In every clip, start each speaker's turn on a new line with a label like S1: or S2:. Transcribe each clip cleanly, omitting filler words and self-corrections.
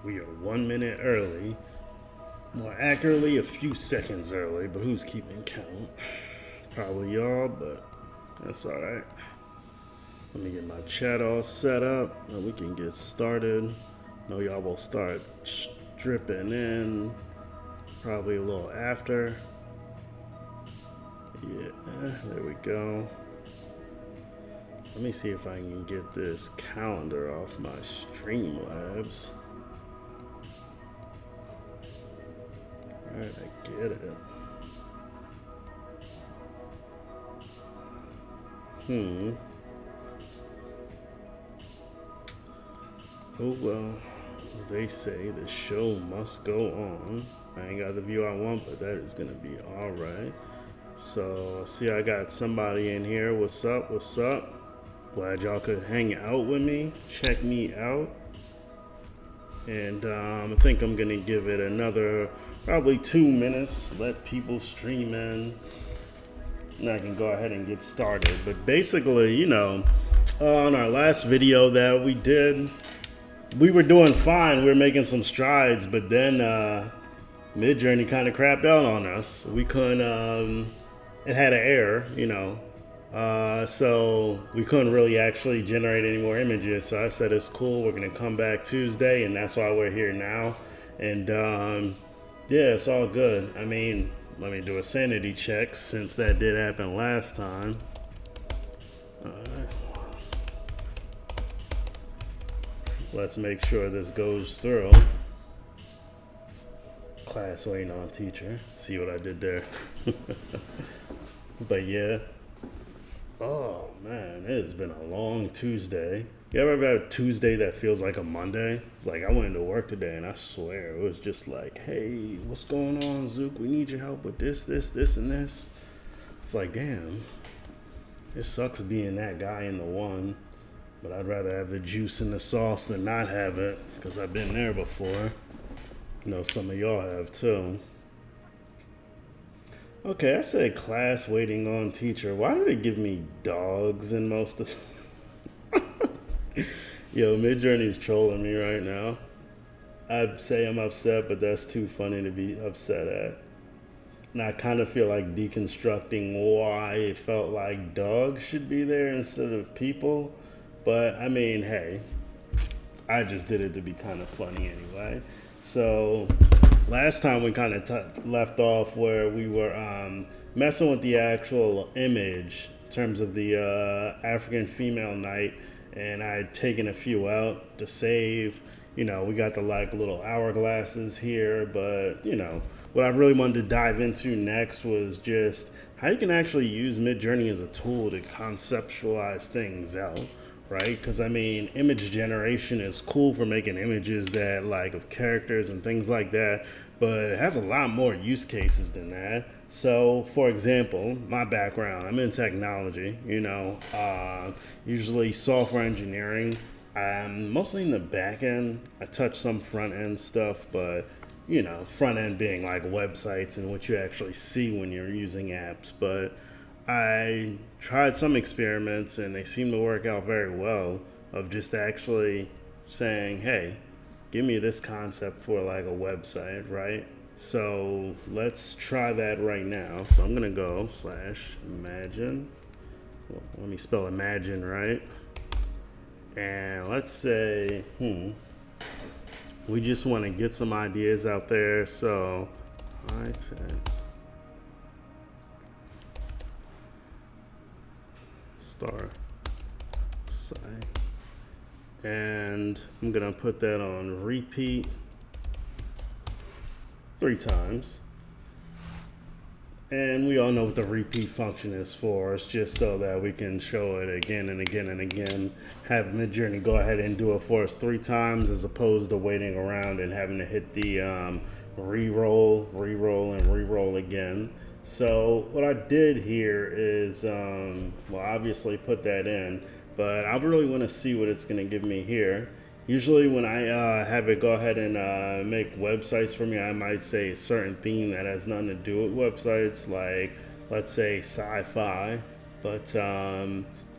S1: We are 1 minute early. More accurately, a few seconds early, but who's keeping count? Probably y'all, but that's alright. Let me get my chat all set up and we can get started. Know y'all will start dripping in probably a little after. Yeah, there we go. Let me see if I can get this calendar off my Streamlabs. Alright, I get it. Oh well, as they say, the show must go on. I ain't got the view I want, but that is gonna be alright. So, see, I got somebody in here. What's up? What's up? Glad y'all could hang out with me, check me out. And I think I'm gonna give it another probably 2 minutes, let people stream in, and I can go ahead and get started. But basically, on our last video that we did, we were doing fine, we were making some strides, but then Midjourney kind of crapped out on us. We couldn't, it had an error, so we couldn't really actually generate any more images. So I said, it's cool, we're gonna come back Tuesday, and that's why we're here now. And yeah, it's all good. I mean, let me do a sanity check since that did happen last time. Alright. Let's make sure this goes through. Class waiting on teacher. See what I did there? But yeah. Oh man, it has been a long Tuesday. You ever have a Tuesday that feels like a Monday? It's like I went into work today and I swear it was just like, hey, what's going on, Zook? We need your help with this, and this. It's like, damn, it sucks being that guy in the one, but I'd rather have the juice and the sauce than not have it, because I've been there before. Some of y'all have too. Okay, I said class waiting on teacher. Why did it give me dogs in most of... Yo, Midjourney's trolling me right now. I'd say I'm upset, but that's too funny to be upset at. And I kind of feel like deconstructing why it felt like dogs should be there instead of people. But, I mean, hey, I just did it to be kind of funny anyway. So, last time we kind of left off where we were messing with the actual image in terms of the African female knight, and I had taken a few out to save. We got the little hourglasses here, but what I really wanted to dive into next was just how you can actually use Midjourney as a tool to conceptualize things out. Right? Because I mean, image generation is cool for making images that of characters and things like that, but it has a lot more use cases than that. So, for example, my background, I'm in technology, usually software engineering. I'm mostly in the back end. I touch some front end stuff, but front end being like websites and what you actually see when you're using apps. But I tried some experiments and they seem to work out very well, of just actually saying, hey, give me this concept for a website, right? So let's try that right now. So I'm gonna go /imagine. Well, let me spell imagine right. And let's say, we just want to get some ideas out there. So star site, and I'm gonna put that on repeat 3 times. And we all know what the repeat function is for. It's just so that we can show it again and again and again. Have Midjourney go ahead and do it for us 3 times, as opposed to waiting around and having to hit the re-roll, and re-roll again. So what I did here is, obviously put that in, but I really want to see what it's going to give me here. Usually when I have it go ahead and make websites for me, I might say a certain theme that has nothing to do with websites, like let's say sci-fi. But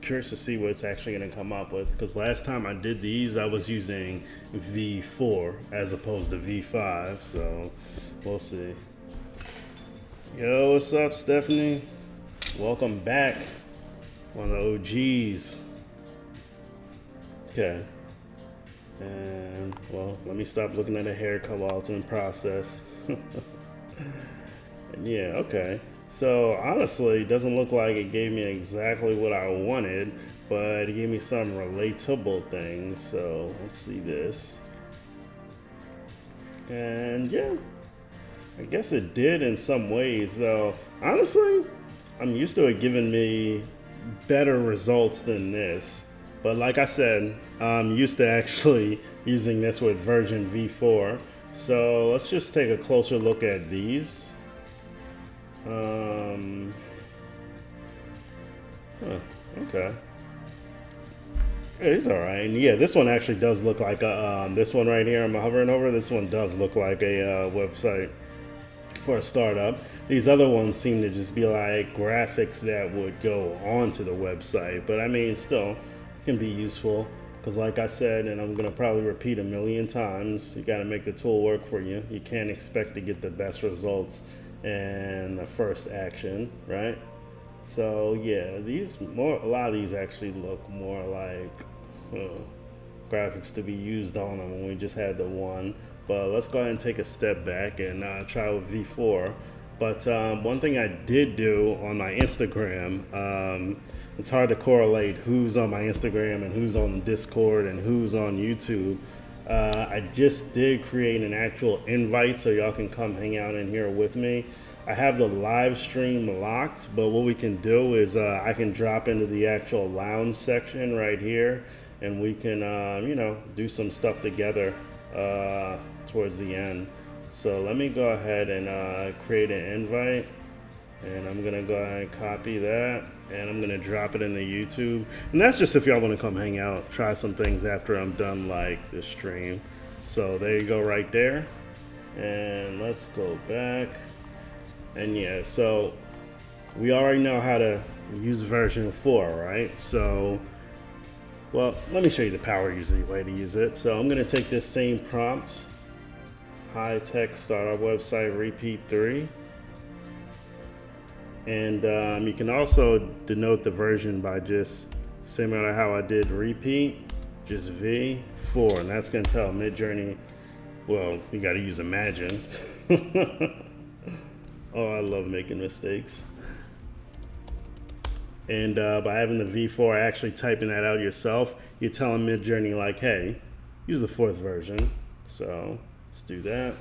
S1: curious to see what it's actually going to come up with, because last time I did these I was using V4 as opposed to V5, so we'll see. Yo, what's up, Stephanie? Welcome back. One of the OGs. Okay. And, well, let me stop looking at a haircut while it's in process. Yeah, okay. So, honestly, it doesn't look like it gave me exactly what I wanted, but it gave me some relatable things. So, let's see this. And, yeah, I guess it did in some ways, though. Honestly, I'm used to it giving me better results than this. But like I said, I'm used to actually using this with version V4. So let's just take a closer look at these. Okay. It's all right. And yeah, this one actually does look like a, this one right here I'm hovering over, this one does look like a website for a startup. These other ones seem to just be like graphics that would go onto the website. But I mean, still can be useful, because like I said, and I'm going to probably repeat a million times, you got to make the tool work for you. You can't expect to get the best results in the first action, right? So yeah, a lot of these actually look more like graphics to be used on them when we just had the one. But let's go ahead and take a step back and try with V4. But one thing I did do on my Instagram, it's hard to correlate who's on my Instagram and who's on Discord and who's on YouTube. I just did create an actual invite so y'all can come hang out in here with me. I have the live stream locked, but what we can do is I can drop into the actual lounge section right here, and we can, do some stuff together towards the end. So let me go ahead and create an invite, and I'm gonna go ahead and copy that, and I'm gonna drop it in the YouTube. And that's just if y'all wanna come hang out, try some things after I'm done like the stream. So there you go right there. And let's go back. And yeah, so we already know how to use version 4, right? So, well, let me show you the power user way to use it. So I'm gonna take this same prompt, high-tech startup website, repeat 3. And you can also denote the version by just similar to how I did repeat, just V4, and that's gonna tell Midjourney, well, you gotta use Imagine. Oh, I love making mistakes. And by having the V4, actually typing that out yourself, you're telling Midjourney like, hey, use the 4th version. So let's do that.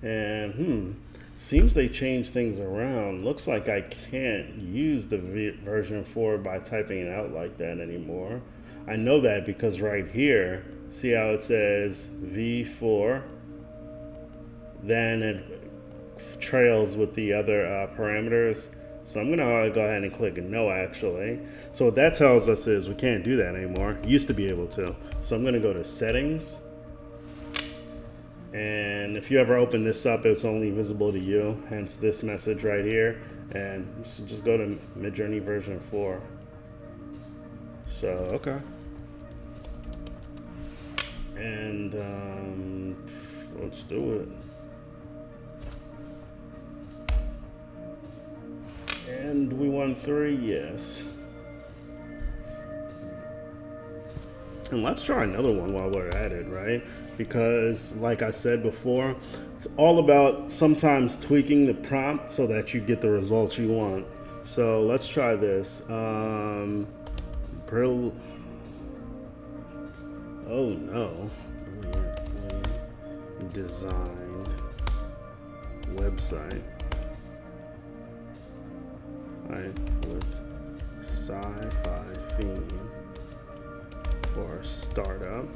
S1: And seems they changed things around. Looks like I can't use the version 4 by typing it out like that anymore. I know that because right here, see how it says V4? Then it trails with the other parameters. So I'm gonna go ahead and click no actually. So what that tells us is we can't do that anymore. Used to be able to. So I'm gonna go to settings. And if you ever open this up, it's only visible to you, hence this message right here. And just go to Midjourney version 4. So, okay. And let's do it. And we won 3, yes. And let's try another one while we're at it, right? Because like I said before, it's all about sometimes tweaking the prompt so that you get the results you want. So let's try this. Oh no. Brilliantly designed website. Right, with sci-fi theme for a startup.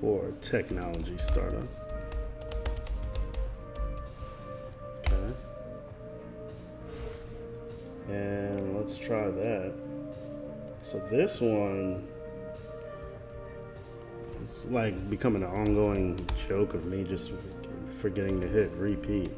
S1: For a technology startup. Okay. And let's try that. So this one, it's like becoming an ongoing joke of me just forgetting to hit repeat.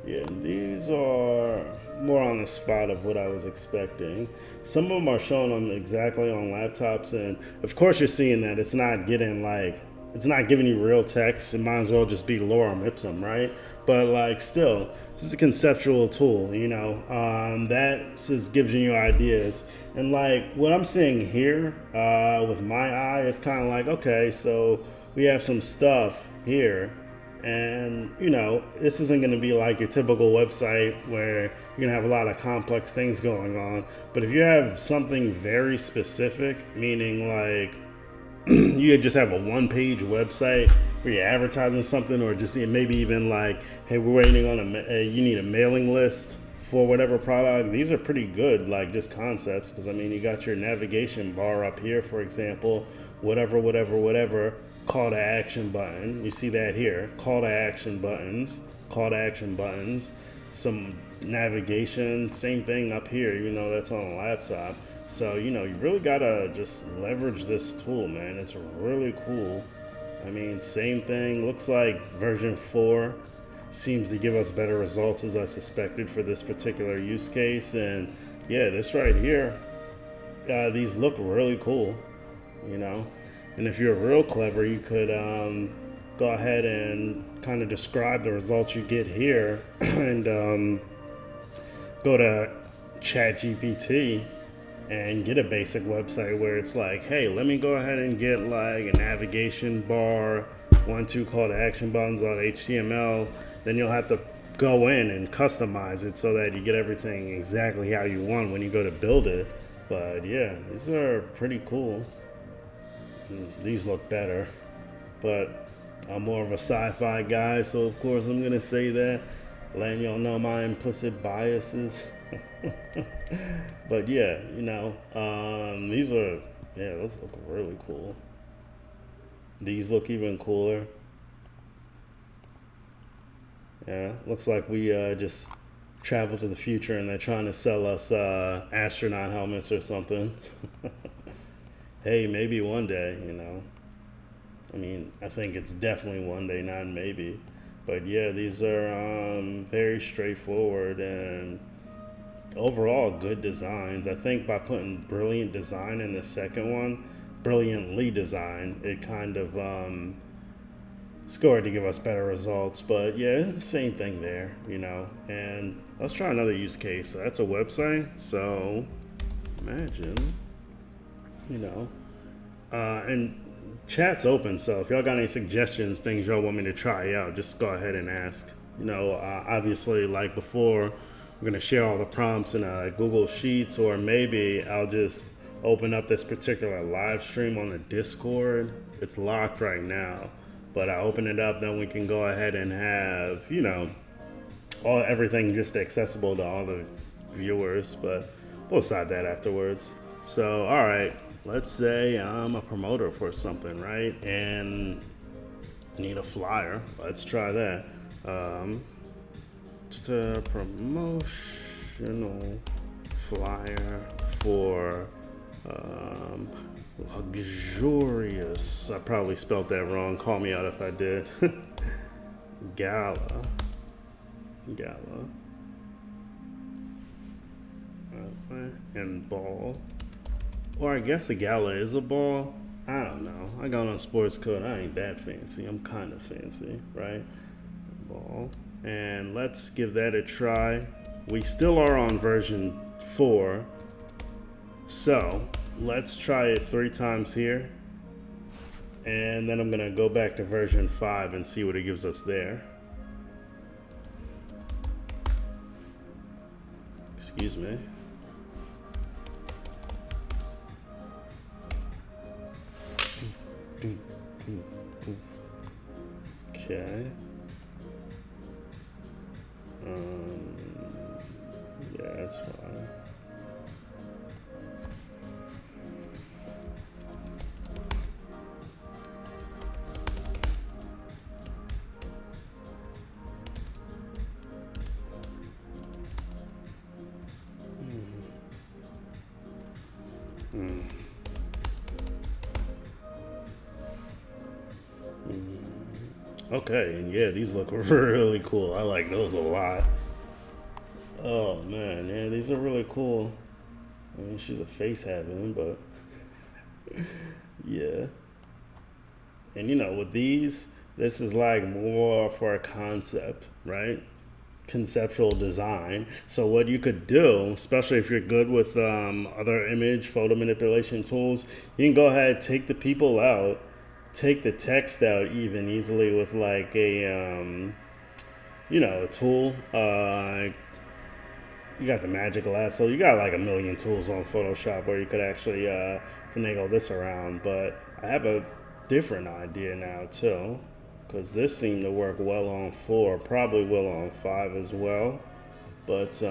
S1: Yeah, these are more on the spot of what I was expecting. Some of them are showing them exactly on laptops, and of course you're seeing that it's not getting like it's not giving you real text. It might as well just be lorem ipsum, right? But like still, this is a conceptual tool, you know, that just gives you ideas. And like what I'm seeing here with my eye is kind of like, okay, so we have some stuff here, and you know, this isn't going to be like your typical website where you're going to have a lot of complex things going on. But if you have something very specific, meaning like you could just have a one-page website where you're advertising something, or just maybe even like, hey, we're waiting on you need a mailing list for whatever product. These are pretty good, like just concepts, because I mean, you got your navigation bar up here, for example, whatever call to action button. You see that here, call to action buttons, some navigation, same thing up here, even though that's on a laptop. So, you know, you really gotta just leverage this tool, man. It's really cool. I mean, same thing, looks like version 4 seems to give us better results as I suspected for this particular use case. And yeah, this right here, these look really cool, you know. And if you're real clever, you could go ahead and kind of describe the results you get here and go to ChatGPT and get a basic website where it's like, hey, let me go ahead and get like a navigation bar, 1-2 call to action buttons on HTML. Then you'll have to go in and customize it so that you get everything exactly how you want when you go to build it. But yeah, these are pretty cool. These look better, but I'm more of a sci-fi guy, so of course I'm gonna say that, letting y'all know my implicit biases. But yeah, you know, those look really cool. These look even cooler. Yeah, looks like we just traveled to the future and they're trying to sell us astronaut helmets or something. Hey, maybe one day, you know. I mean, I think it's definitely one day, not maybe. But yeah, these are very straightforward and overall good designs. I think by putting brilliant design in the second one, brilliantly designed, it kind of scored to give us better results. But yeah, same thing there, you know. And let's try another use case. So that's a website. So imagine, you know, and chat's open. So if y'all got any suggestions, things y'all want me to try out, just go ahead and ask. You know, obviously, like before, we're gonna share all the prompts in Google Sheets, or maybe I'll just open up this particular live stream on the Discord. It's locked right now, but I open it up, then we can go ahead and have, you know, everything just accessible to all the viewers. But we'll decide that afterwards. So, all right, let's say I'm a promoter for something, right? And need a flyer. Let's try that. Promotional flyer for luxurious. I probably spelled that wrong. Call me out if I did. Gala. And ball. Or I guess a gala is a ball. I don't know. I got on sports code. I ain't that fancy. I'm kind of fancy, right? Ball. And let's give that a try. We still are on version 4. So let's try it 3 times here. And then I'm going to go back to version 5 and see what it gives us there. Excuse me. Okay. Yeah, that's fine. Okay, and yeah, these look really cool. I like those a lot. Oh man, yeah, these are really cool. I mean, she's a face having, but yeah. And with these, this is like more for a concept, right? Conceptual design. So what you could do, especially if you're good with other image photo manipulation tools, you can go ahead, take the people out, take the text out even easily with like a tool. You got the magic lasso. You got like a million tools on Photoshop where you could actually finagle this around. But I have a different idea now too, because this seemed to work well on 4, probably will on 5 as well. But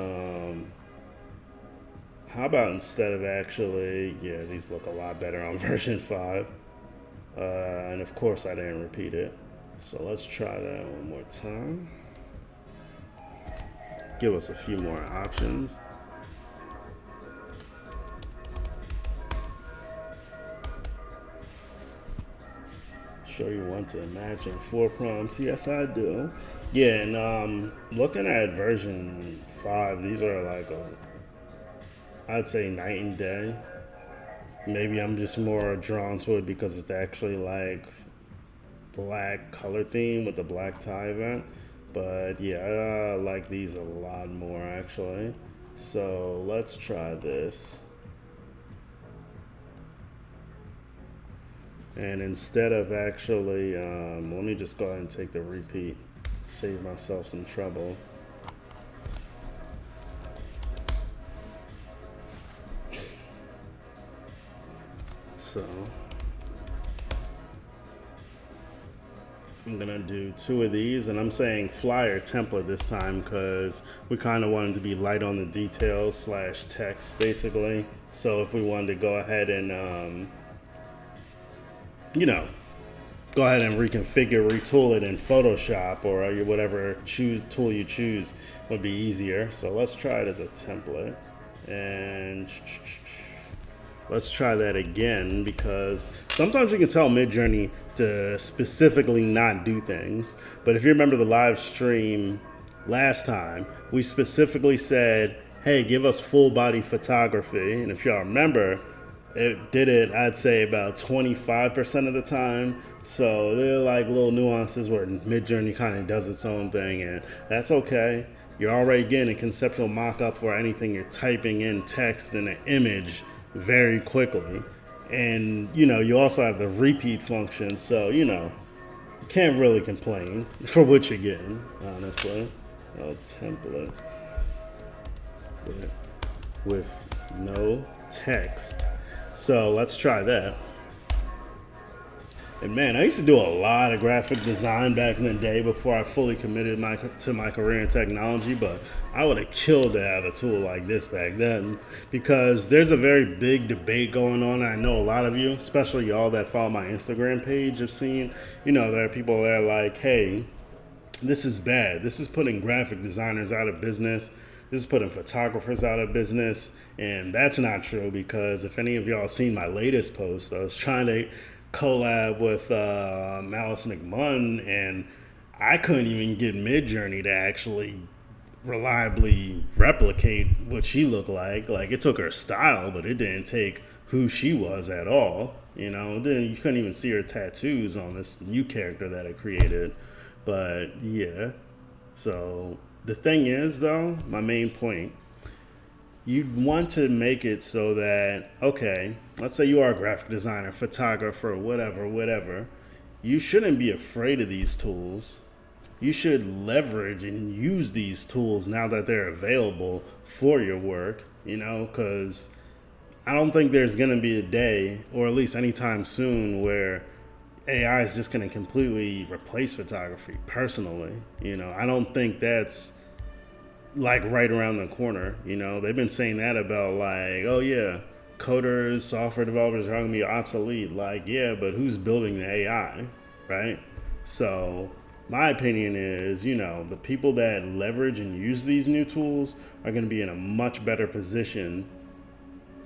S1: how about instead of actually, yeah, these look a lot better on version 5. And of course I didn't repeat it. So let's try that one more time. Give us a few more options. Sure you want to imagine 4 prompts? Yes, I do. Yeah, and looking at version 5, these are like I'd say night and day. Maybe I'm just more drawn to it because it's actually like black color theme with the black tie event. But yeah, I like these a lot more actually. So let's try this. And instead of actually, let me just go ahead and take the repeat, save myself some trouble. So I'm gonna do 2 of these, and I'm saying flyer template this time because we kind of wanted to be light on the details slash text basically. So if we wanted to go ahead and go ahead and reconfigure, retool it in Photoshop or whatever tool you choose would be easier. So let's try it as a template, and let's try that again because sometimes you can tell Midjourney to specifically not do things. But if you remember the live stream last time, we specifically said, hey, give us full body photography. And if y'all remember, it did it, I'd say about 25% of the time. So there are like little nuances where Midjourney kind of does its own thing, and that's okay. You're already getting a conceptual mock-up for anything you're typing in text and an image very quickly. And you also have the repeat function, so can't really complain for what you're getting, honestly. A template with no text. So let's try that. And man, I used to do a lot of graphic design back in the day before I fully committed to my career in technology, but I would have killed to have a tool like this back then because there's a very big debate going on. I know a lot of you, especially y'all that follow my Instagram page, have seen, there are people that are like, hey, this is bad. This is putting graphic designers out of business. This is putting photographers out of business. And that's not true because if any of y'all seen my latest post, I was trying to collab with Malice McMunn, and I couldn't even get Midjourney to actually reliably replicate what she looked like. Like, it took her style, but it didn't take who she was at all. Then you couldn't even see her tattoos on this new character that I created. But yeah, so the thing is, though, my main point, you want to make it so that, okay, let's say you are a graphic designer, photographer, whatever. You shouldn't be afraid of these tools. You should leverage and use these tools now that they're available for your work, because I don't think there's going to be a day, or at least anytime soon, where AI is just going to completely replace photography, personally. I don't think that's like right around the corner. They've been saying that about like, oh yeah, coders, software developers are going to be obsolete. Like, yeah, but who's building the AI, right? So my opinion is, the people that leverage and use these new tools are going to be in a much better position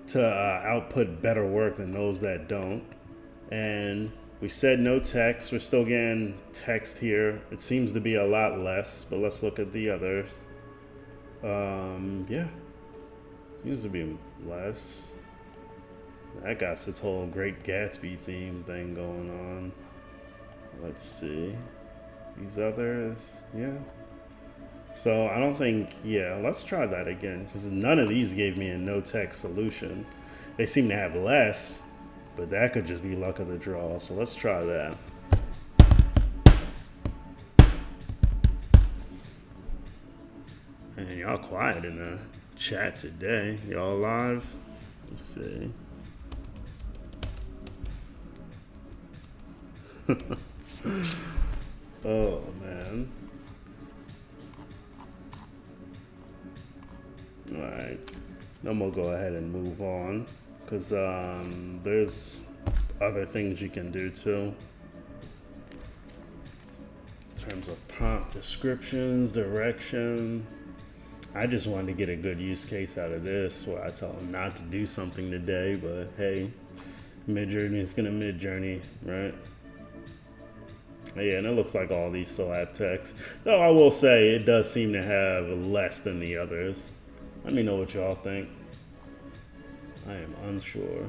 S1: to output better work than those that don't. And We said no text. We're still getting text here. It seems to be a lot less, but let's look at the others. Yeah, seems to be less. That got its whole Great Gatsby theme thing going on. Let's see. These others, yeah. So I don't think, yeah, let's try that again, because none of these gave me a no text solution. They seem to have less, but that could just be luck of the draw. So let's try that. And y'all quiet in the chat today. Y'all live? Let's see. Oh man. Alright. Then we'll go ahead and move on. Because there's other things you can do too. In terms of prompt descriptions, direction. I just wanted to get a good use case out of this where I tell them not to do something today, but hey, Midjourney is gonna Midjourney, right? Yeah, and it looks like all these still have text. Though I will say it does seem to have less than the others. Let me know what y'all think. I am unsure.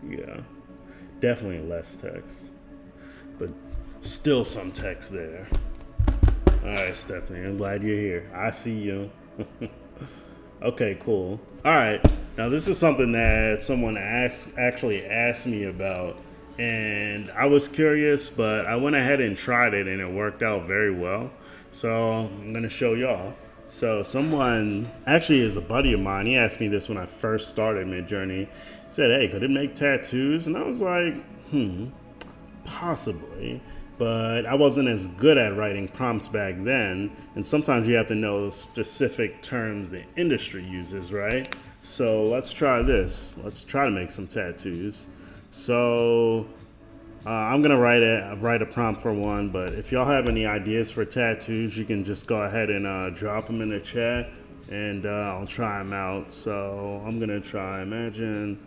S1: Yeah, definitely less text, but still some text there. All right, Stephanie, I'm glad you're here. I see you. Okay, cool. All right, now this is something that someone actually asked me about, and I was curious, but I went ahead and tried it, and it worked out very well. So I'm gonna show y'all. So someone actually is a buddy of mine. He asked me this when I first started Midjourney. He said, "Hey, could it make tattoos?" And I was like, possibly. But I wasn't as good at writing prompts back then, and sometimes you have to know specific terms the industry uses, right? So let's try this. Let's try to make some tattoos. So I'm gonna write a prompt for one, but if y'all have any ideas for tattoos, you can just go ahead and drop them in the chat, and I'll try them out. So I'm gonna try, imagine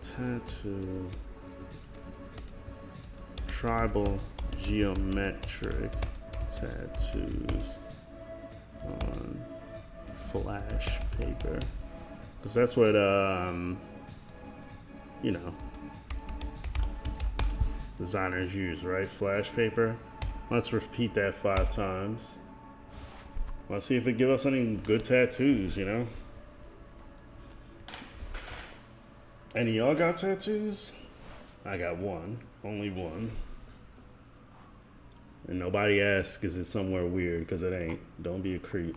S1: tattoo. Tribal geometric tattoos on flash paper, because that's what you know, designers use, right? Flash paper. Let's repeat that 5 times. Let's see if it gives us any good tattoos, you know. Any of y'all got tattoos? I got one, only one. And nobody asks, is it somewhere weird? Because it ain't. Don't be a creep.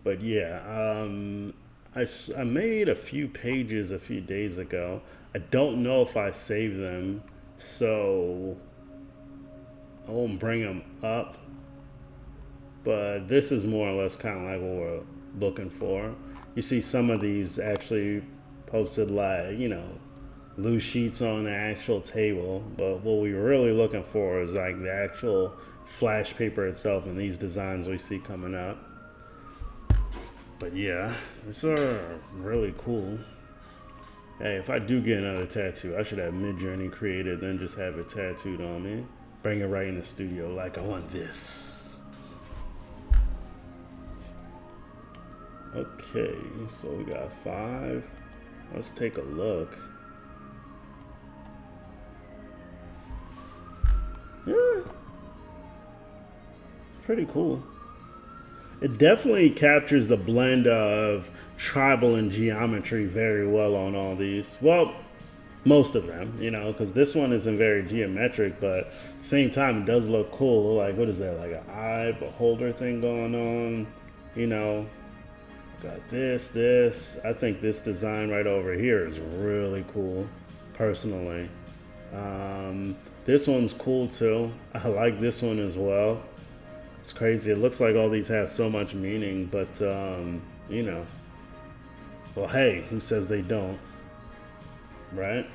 S1: But yeah, I made a few pages a few days ago. I don't know if I saved them, so I won't bring them up. But this is more or less kind of like what we're looking for. You see some of these actually posted like, you know, loose sheets on the actual table, but what we're really looking for is like the actual flash paper itself and these designs we see coming up. But yeah, these are really cool. Hey, if I do get another tattoo, I should have Midjourney created, then just have it tattooed on me. Bring it right in the studio like I want this. Okay, so we got 5. Let's take a look. Yeah, it's pretty cool. It definitely captures the blend of tribal and geometry very well on all these. Well, most of them, you know, because this one isn't very geometric, but at the same time, it does look cool. Like, what is that, like an eye beholder thing going on? You know, got this. I think this design right over here is really cool, personally. This one's cool too. I like this one as well. It's crazy. It looks like all these have so much meaning, but you know, well, hey, who says they don't, right?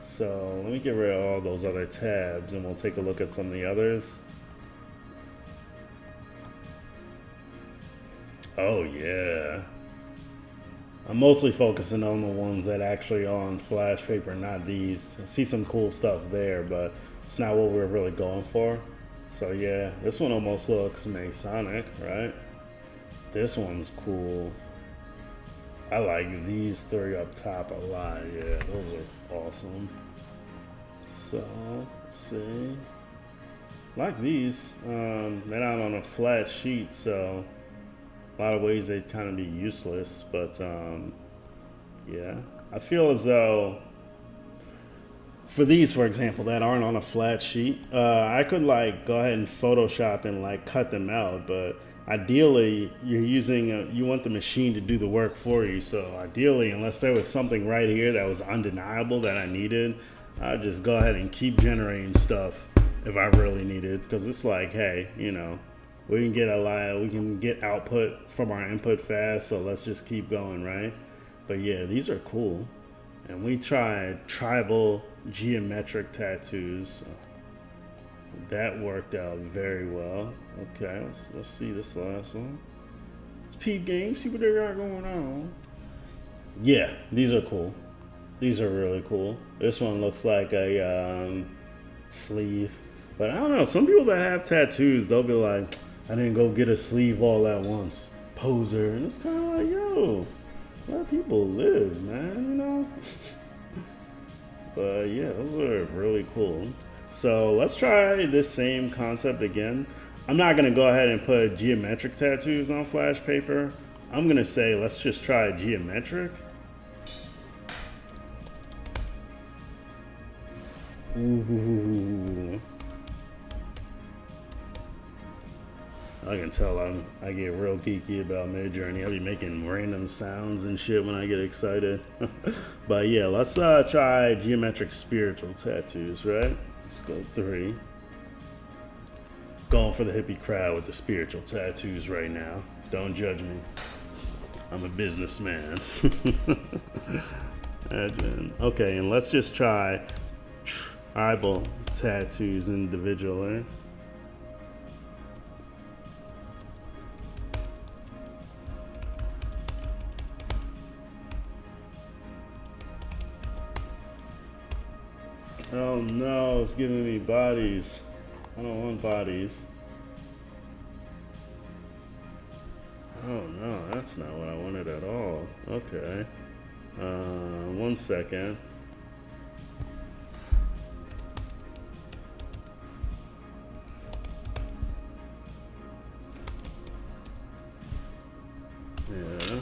S1: So let me get rid of all those other tabs and we'll take a look at some of the others. Oh yeah. I'm mostly focusing on the ones that actually are on flash paper, not these. I see some cool stuff there, but it's not what we're really going for. So yeah, this one almost looks Masonic, right? This one's cool. I like these three up top a lot. Yeah, those are awesome. So let's see. Like these. They're not on a flat sheet, so a lot of ways they'd kind of be useless. But yeah, I feel as though for these, for example, that aren't on a flat sheet, I could like go ahead and Photoshop and like cut them out. But ideally, you're using you want the machine to do the work for you. So ideally, unless there was something right here that was undeniable that I needed, I'd just go ahead and keep generating stuff if I really need it. Because it's like, hey, you know, we can get a lot, we can get output from our input fast. So let's just keep going, right? But yeah, these are cool. And we tried tribal geometric tattoos. That worked out very well. Okay, let's see this last one. It's Peep Game, see what they got going on. Yeah, these are cool. These are really cool. This one looks like a sleeve. But I don't know, some people that have tattoos, they'll be like, I didn't go get a sleeve all at once. Poser. And it's kind of like, yo, let people live, man, you know? But yeah, those are really cool. So let's try this same concept again. I'm not gonna go ahead and put geometric tattoos on flash paper. I'm gonna say let's just try geometric. Ooh. I can tell I get real geeky about Midjourney. I'll be making random sounds and shit when I get excited. But yeah, let's try geometric spiritual tattoos, right? Let's go 3. Going for the hippie crowd with the spiritual tattoos right now. Don't judge me. I'm a businessman. Okay, and let's just try tribal tattoos individually. Oh no, it's giving me bodies. I don't want bodies. Oh no, that's not what I wanted at all. Okay. 1 second. Yeah.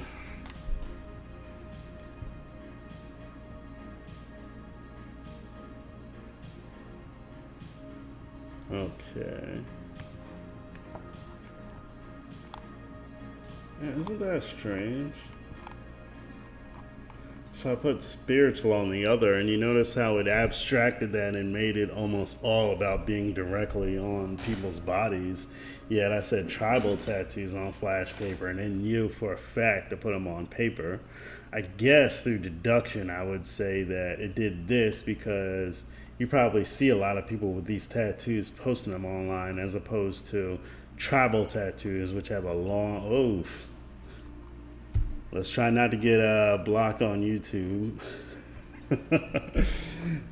S1: Okay. Yeah, isn't that strange? So I put spiritual on the other, and you notice how it abstracted that and made it almost all about being directly on people's bodies. Yet I said tribal tattoos on flash paper, and then you for a fact to put them on paper. I guess through deduction, I would say that it did this because you probably see a lot of people with these tattoos posting them online as opposed to tribal tattoos, which have a long oof. Let's try not to get blocked on YouTube.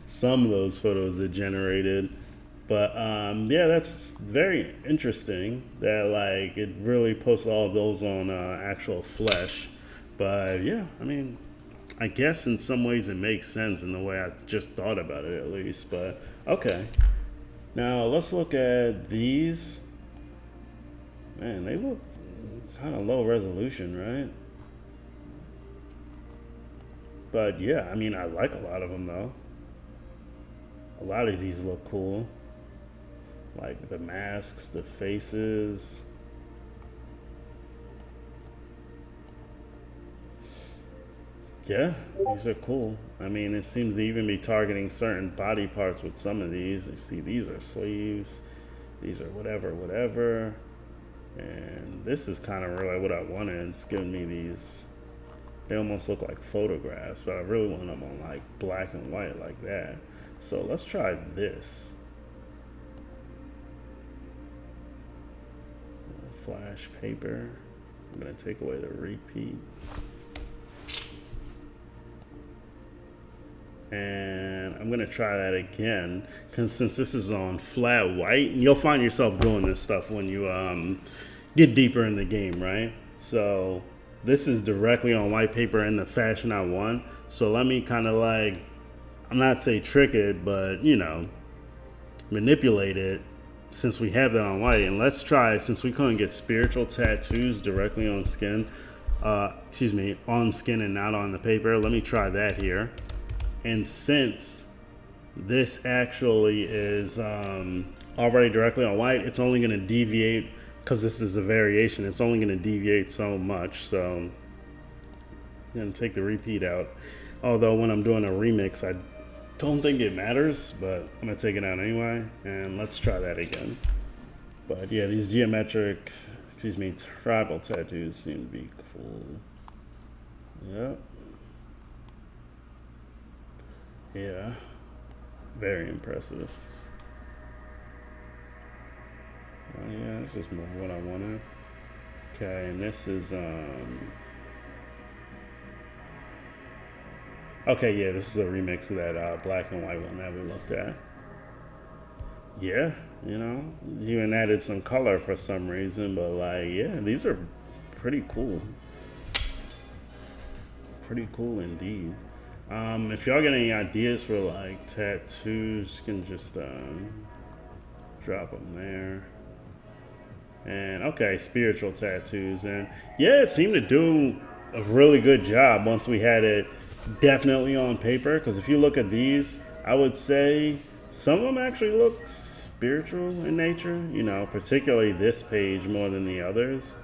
S1: Some of those photos are generated. But yeah, that's very interesting that like it really posts all of those on actual flesh. But yeah, I mean, I guess in some ways it makes sense in the way I just thought about it at least. But okay, now let's look at these. Man, they look kind of low resolution, right? But yeah, I mean, I like a lot of them though. A lot of these look cool. Like the masks, the faces. Yeah, these are cool. I mean, it seems to even be targeting certain body parts with some of these. You see, these are sleeves. These are whatever, whatever. And this is kind of really what I wanted. It's giving me these. They almost look like photographs, but I really want them on like black and white like that. So let's try this. Flash paper. I'm gonna take away the repeat. And I'm gonna try that again, because since this is on flat white, and you'll find yourself doing this stuff when you get deeper in the game, right? So this is directly on white paper in the fashion I want. So let me kind of like, I'm not say trick it, but you know, manipulate it since we have that on white. And let's try, since we couldn't get spiritual tattoos directly on skin, on skin and not on the paper, let me try that here. And since this actually is already directly on white, it's only going to deviate, because this is a variation, it's only going to deviate so much. So I'm going to take the repeat out. Although when I'm doing a remix, I don't think it matters, but I'm going to take it out anyway. And let's try that again. But yeah, these tribal tattoos seem to be cool. Yep. Yeah, very impressive. Yeah, this is more what I wanted. Okay, and this is okay, yeah, this is a remix of that black and white one that we looked at. Yeah, you know, you even added some color for some reason, but like, yeah, these are pretty cool. Pretty cool indeed. If y'all get any ideas for like tattoos, you can just drop them there. And okay, spiritual tattoos. And yeah, it seemed to do a really good job once we had it definitely on paper. Because if you look at these, I would say some of them actually look spiritual in nature, you know, particularly this page more than the others.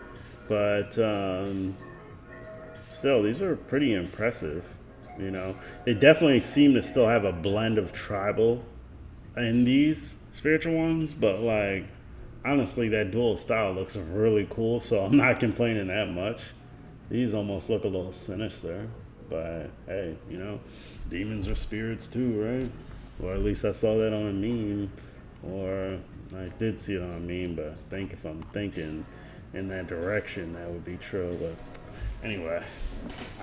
S1: But still, these are pretty impressive. You know, they definitely seem to still have a blend of tribal in these spiritual ones, but like, honestly, that dual style looks really cool, so I'm not complaining that much. These almost look a little sinister, but hey, you know, demons are spirits too, right? Or at least I saw that on a meme, or I did see it on a meme, but I think if I'm thinking in that direction, that would be true. But anyway,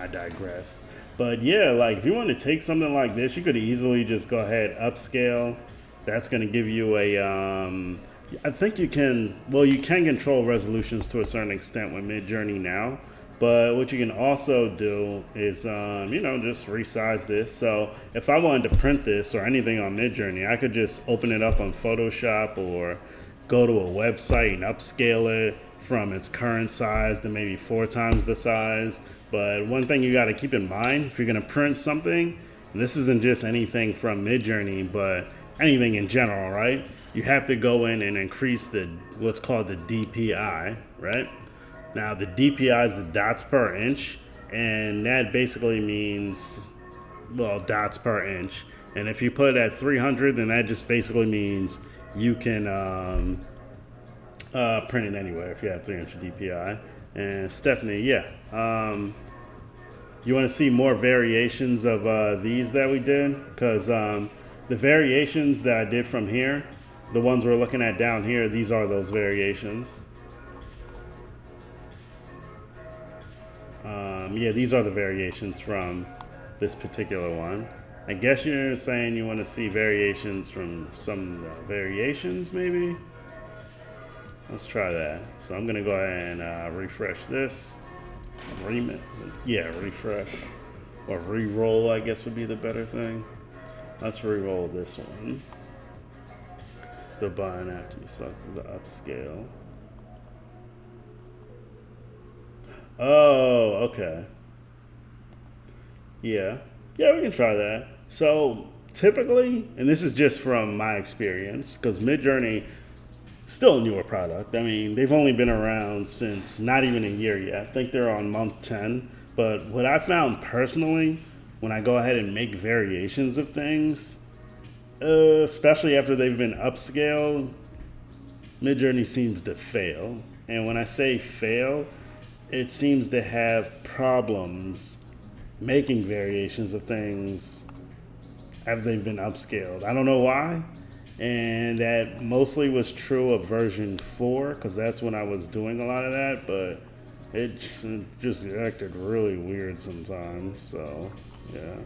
S1: I digress. But yeah, like if you want to take something like this, you could easily just go ahead, upscale. That's going to give you a, I think you can control resolutions to a certain extent with Midjourney now. But what you can also do is, you know, just resize this. So if I wanted to print this or anything on Midjourney, I could just open it up on Photoshop or go to a website and upscale it from its current size to maybe 4 times the size. But one thing you got to keep in mind, if you're going to print something, this isn't just anything from Midjourney, but anything in general, right? You have to go in and increase what's called the DPI, right? Now the DPI is the dots per inch, and that basically means, well, dots per inch. And if you put it at 300, then that just basically means you can print it anywhere if you have 300 DPI. And Stephanie, yeah. You want to see more variations of these that we did? Because the variations that I did from here, the ones we're looking at down here, these are those variations. Yeah, these are the variations from this particular one. I guess you're saying you want to see variations from some variations, maybe? Let's try that. So I'm going to go ahead and refresh this. Refresh. Or re-roll, I guess would be the better thing. Let's re-roll this one. The button after you select the upscale. Oh, okay. Yeah, we can try that. So typically, and this is just from my experience, because Midjourney, still a newer product. I mean, they've only been around since not even a year yet. I think they're on month 10. But what I found personally, when I go ahead and make variations of things, especially after they've been upscaled, Midjourney seems to fail. And when I say fail, it seems to have problems making variations of things after they've been upscaled. I don't know why. And that mostly was true of version 4, because that's when I was doing a lot of that. But it just acted really weird sometimes. So yeah.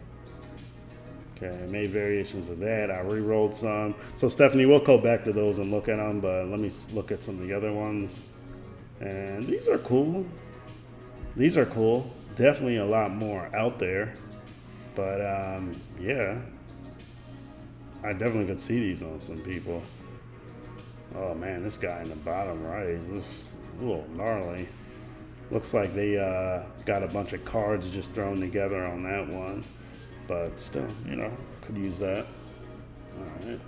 S1: Okay, I made variations of that. I re-rolled some. So Stephanie, we'll go back to those and look at them, but let me look at some of the other ones. And these are cool. These are cool. Definitely a lot more out there. But yeah, I definitely could see these on some people. Oh man, this guy in the bottom right is a little gnarly. Looks like they got a bunch of cards just thrown together on that one. But still, you know, could use that. All right.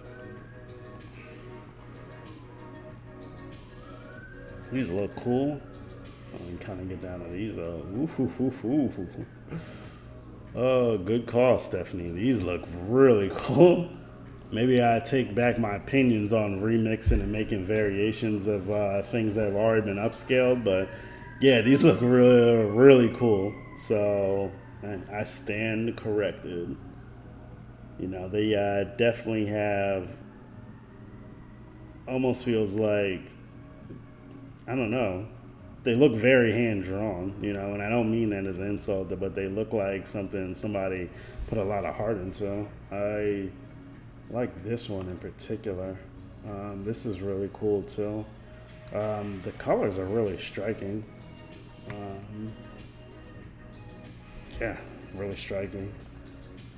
S1: These look cool. I can kind of get down to these though. Oh, good call, Stephanie. These look really cool. Maybe I take back my opinions on remixing and making variations of things that have already been upscaled, but yeah, these look really, really cool. So I stand corrected. You know, they definitely have, almost feels like, I don't know, they look very hand drawn, you know, and I don't mean that as an insult, but they look like something somebody put a lot of heart into. I like this one in particular. This is really cool too. The colors are really striking. Yeah, really striking.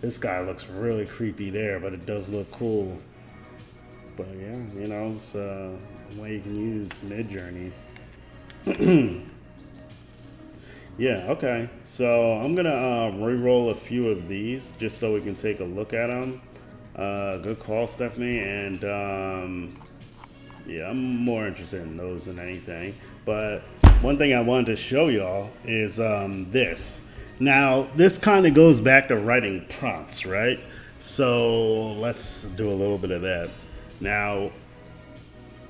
S1: This guy looks really creepy there, but it does look cool. But yeah, you know, it's a way you can use Midjourney. Yeah, okay. So I'm gonna re-roll a few of these just so we can take a look at them. Good call, Stephanie. And yeah, I'm more interested in those than anything. But one thing I wanted to show y'all is this. Now, this kind of goes back to writing prompts, right? So let's do a little bit of that. Now,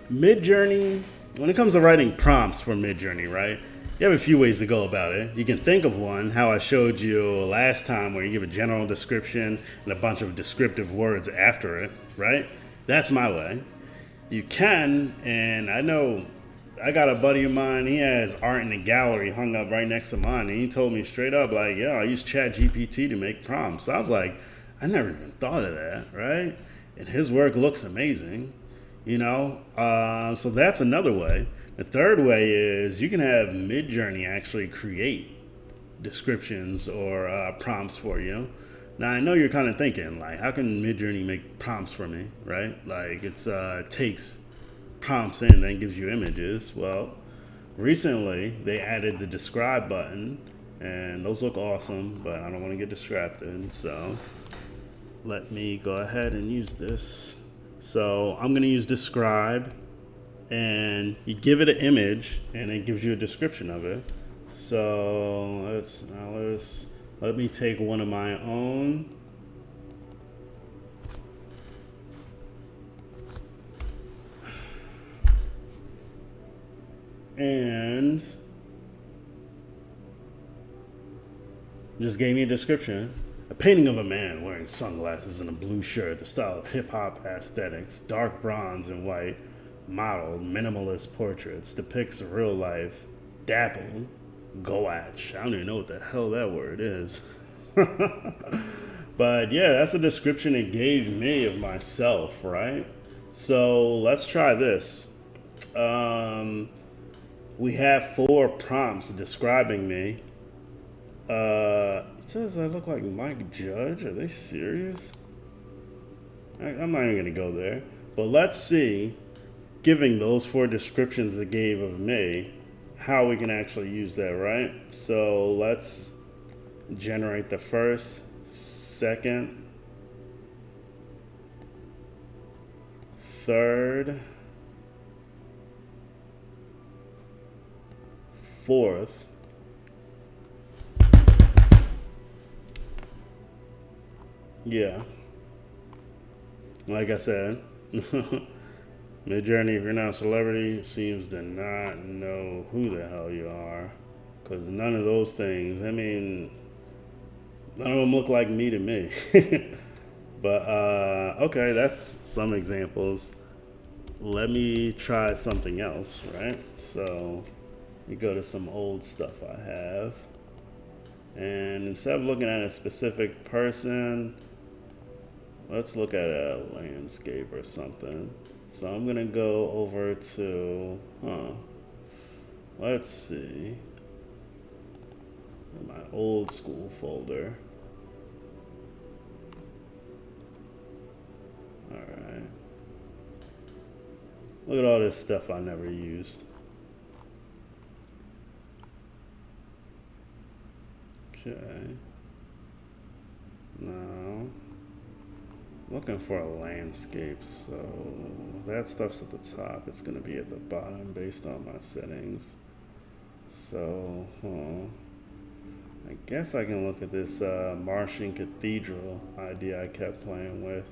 S1: Midjourney, when it comes to writing prompts for Midjourney, right? You have a few ways to go about it. You can think of one, how I showed you last time, where you give a general description and a bunch of descriptive words after it, right? That's my way. You can, and I know I got a buddy of mine, he has art in the gallery hung up right next to mine, and he told me straight up, like, yo, I use ChatGPT to make prompts. So I was like, I never even thought of that, right? And his work looks amazing, you know? So that's another way. The third way is you can have Midjourney actually create descriptions or prompts for you. Now, I know you're kind of thinking, like, how can Midjourney make prompts for me, right? Like, it takes prompts in, then gives you images. Well, recently they added the describe button, and those look awesome, but I don't want to get distracted, so let me go ahead and use this. So I'm going to use describe, and you give it an image, and it gives you a description of it. So let me take one of my own. And just gave me a description. A painting of a man wearing sunglasses and a blue shirt, the style of hip-hop aesthetics, dark bronze and white, modeled, minimalist portraits, depicts real life, dappled, goatch. I don't even know what the hell that word is. But yeah, that's the description it gave me of myself, right? So let's try this. We have 4 prompts describing me. It says I look like Mike Judge. Are they serious? I'm not even going to go there. But let's see, giving those 4 descriptions it gave of me, how we can actually use that, right? So let's generate the first, second, third, fourth, yeah. Like I said, Midjourney, if you're not a celebrity, seems to not know who the hell you are. Because none of those things, I mean, none of them look like me to me. But, okay, that's some examples. Let me try something else, right? So You go to some old stuff I have. And instead of looking at a specific person, let's look at a landscape or something. So I'm gonna go over to, let's see, my old school folder. All right. Look at all this stuff I never used. Okay. Now, looking for a landscape, so that stuff's at the top. It's going to be at the bottom based on my settings. So, I guess I can look at this Martian cathedral idea I kept playing with.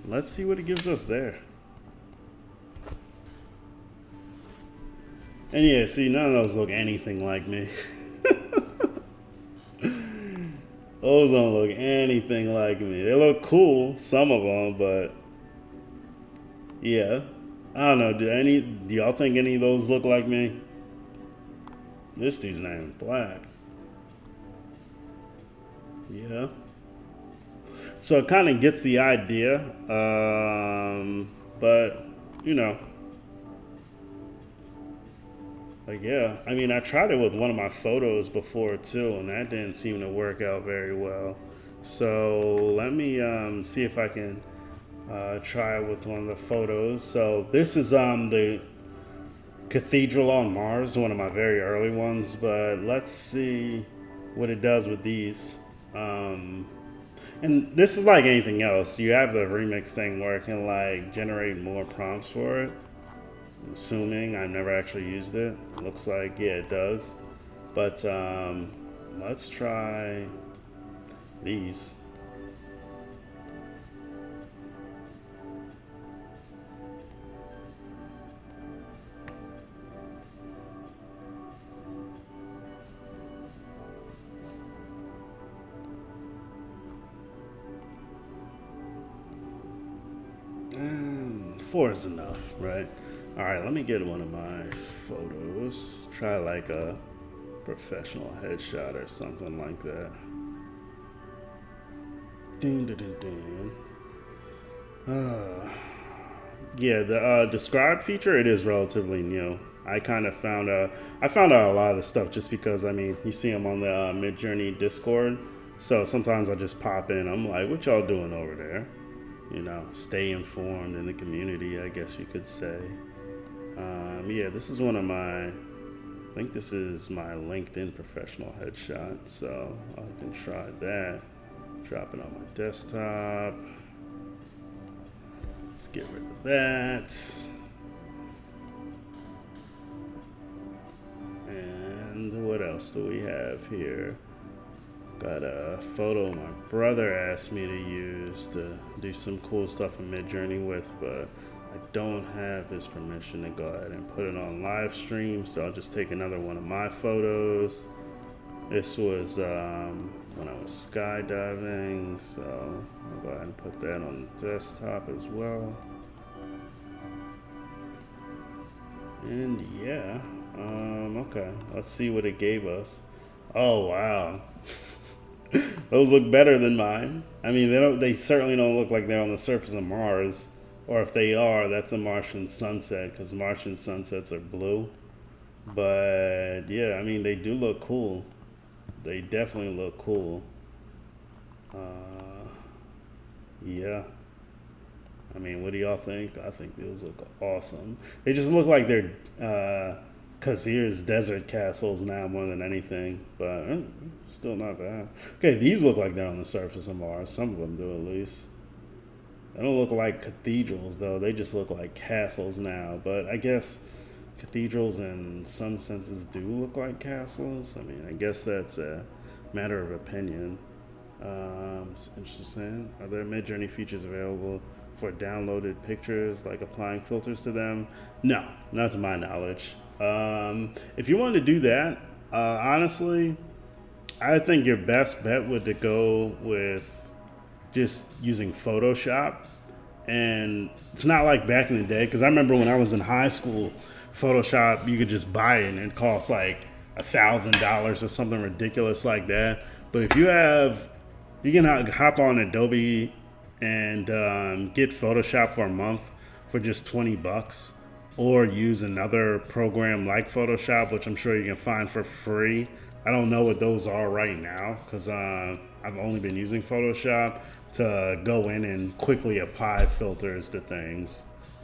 S1: Let's see what it gives us there. And yeah, see, none of those look anything like me. Those don't look anything like me. They look cool, some of them, but yeah. I don't know. Do y'all think any of those look like me? This dude's not even black. Yeah. So it kind of gets the idea, but you know. Like, yeah, I mean, I tried it with one of my photos before too, and that didn't seem to work out very well. So let me see if I can try it with one of the photos. So this is the Cathedral on Mars, one of my very early ones, but let's see what it does with these. And this is like anything else. You have the remix thing where it can like generate more prompts for it. I'm assuming I've never actually used it. It looks like, yeah, it does. But let's try these. Four is enough, right? All right, let me get one of my photos. Try like a professional headshot or something like that. Ding, ding, ding, ding. Yeah, the describe feature, it is relatively new. I kind of found out a lot of the stuff just because, I mean, you see them on the Midjourney Discord. So sometimes I just pop in. I'm like, what y'all doing over there? You know, stay informed in the community, I guess you could say. Yeah, this is one of my, I think this is my LinkedIn professional headshot. So I can try that. Drop it on my desktop. Let's get rid of that. And what else do we have here? Got a photo my brother asked me to use to do some cool stuff in Midjourney with, but I don't have his permission to go ahead and put it on live stream, so I'll just take another one of my photos. This was when I was skydiving, so I'll go ahead and put that on the desktop as well. And yeah, okay, let's see what it gave us. Oh wow. Those look better than mine. I mean, they certainly don't look like they're on the surface of Mars. Or if they are, that's a Martian sunset, because Martian sunsets are blue. But yeah, I mean, they do look cool. They definitely look cool. Yeah. I mean, what do y'all think? I think those look awesome. They just look like they're Kazir's desert castles now more than anything, but still not bad. Okay, these look like they're on the surface of Mars. Some of them do, at least. They don't look like cathedrals, though. They just look like castles now. But I guess cathedrals in some senses do look like castles. I mean, I guess that's a matter of opinion. It's interesting. Are there Midjourney features available for downloaded pictures, like applying filters to them? No, not to my knowledge. If you wanted to do that, honestly, I think your best bet would to go with just using Photoshop. And it's not like back in the day, because I remember when I was in high school, Photoshop, you could just buy it and it costs like $1,000 or something ridiculous like that. But if you have, you can hop on Adobe and get Photoshop for a month for just $20, or use another program like Photoshop, which I'm sure you can find for free. I don't know what those are right now because I've only been using Photoshop to go in and quickly apply filters to things,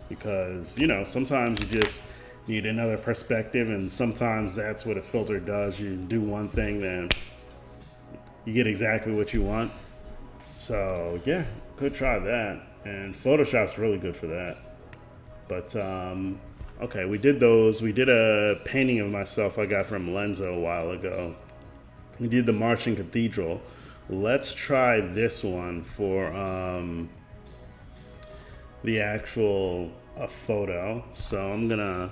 S1: because sometimes you just need another perspective, and sometimes that's what a filter does. You do one thing, then you get exactly what you want. So yeah, could try that, and Photoshop's really good for that. But okay, we did those. We did a painting of myself I got from Lenzo a while ago. We did the Marching Cathedral. Let's try this one for the actual photo. So I'm gonna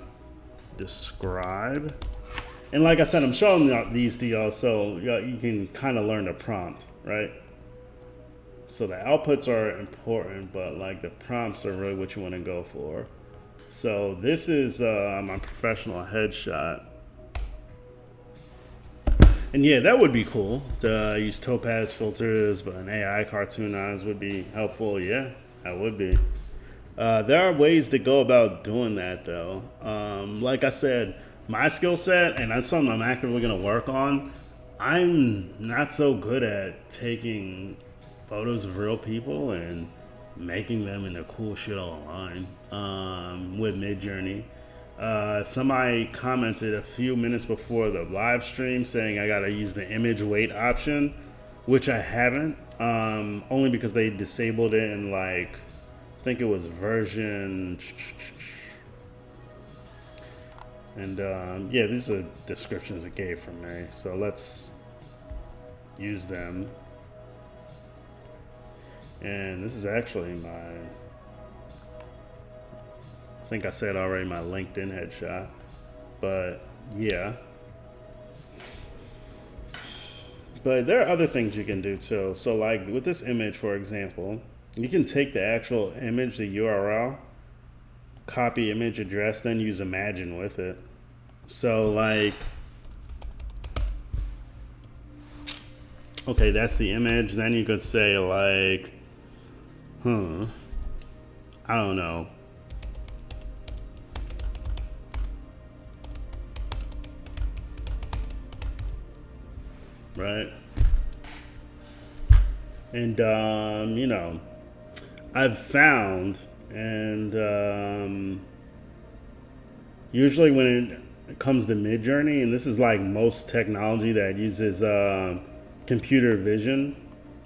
S1: describe, and like I said, I'm showing these to y'all so you can kind of learn the prompt, right? So the outputs are important, but like the prompts are really what you want to go for. So this is my professional headshot. And yeah, that would be cool to use topaz filters, but an AI cartoon eyes would be helpful. Yeah, that would be. There are ways to go about doing that though. Like I said, my skill set, and that's something I'm actively going to work on. I'm not so good at taking photos of real people and making them into cool shit online with Midjourney. Somebody commented a few minutes before the live stream saying I gotta use the image weight option, which I haven't, only because they disabled it in like, I think it was version, and yeah, these are descriptions it gave from me, so let's use them. And this is actually my, I think I said already, my LinkedIn headshot, but yeah. But there are other things you can do too. So like with this image, for example, you can take the actual image, the URL, copy image address, then use Imagine with it. So like, okay, that's the image. Then you could say like, I don't know. Right? And, I've found, and usually when it comes to Midjourney, and this is like most technology that uses computer vision,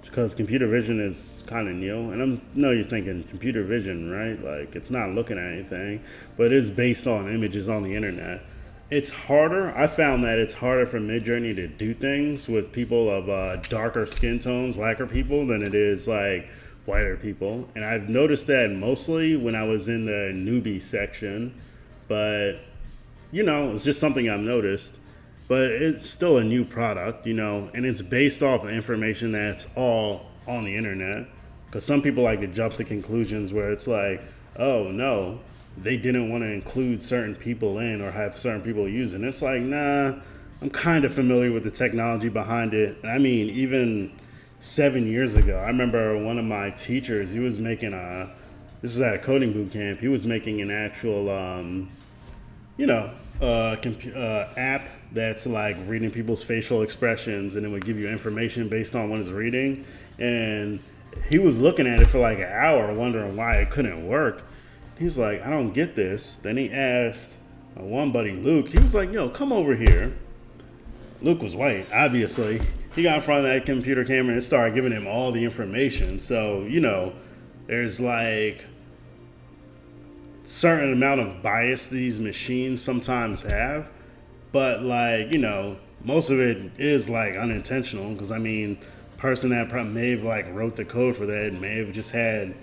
S1: because computer vision is kind of new, and you're thinking computer vision, right? Like it's not looking at anything, but it is based on images on the internet. It's harder. I found that it's harder for Midjourney to do things with people of darker skin tones, blacker people, than it is like whiter people. And I've noticed that mostly when I was in the newbie section, but it's just something I've noticed. But it's still a new product, and it's based off of information that's all on the internet. Because some people like to jump to conclusions where it's like, oh no, they didn't want to include certain people in or have certain people use it. And it's like, nah, I'm kind of familiar with the technology behind it. And I mean, even 7 years ago, I remember one of my teachers, he was making this was at a coding boot camp, he was making an actual, app that's like reading people's facial expressions, and it would give you information based on what it's reading. And he was looking at it for like an hour wondering why it couldn't work. He was like, I don't get this. Then he asked one buddy, Luke, he was like, yo, come over here. Luke was white, obviously. He got in front of that computer camera and started giving him all the information. So, there's like certain amount of bias these machines sometimes have, but like most of it is like unintentional, because I mean, person that may have like wrote the code for that may have just had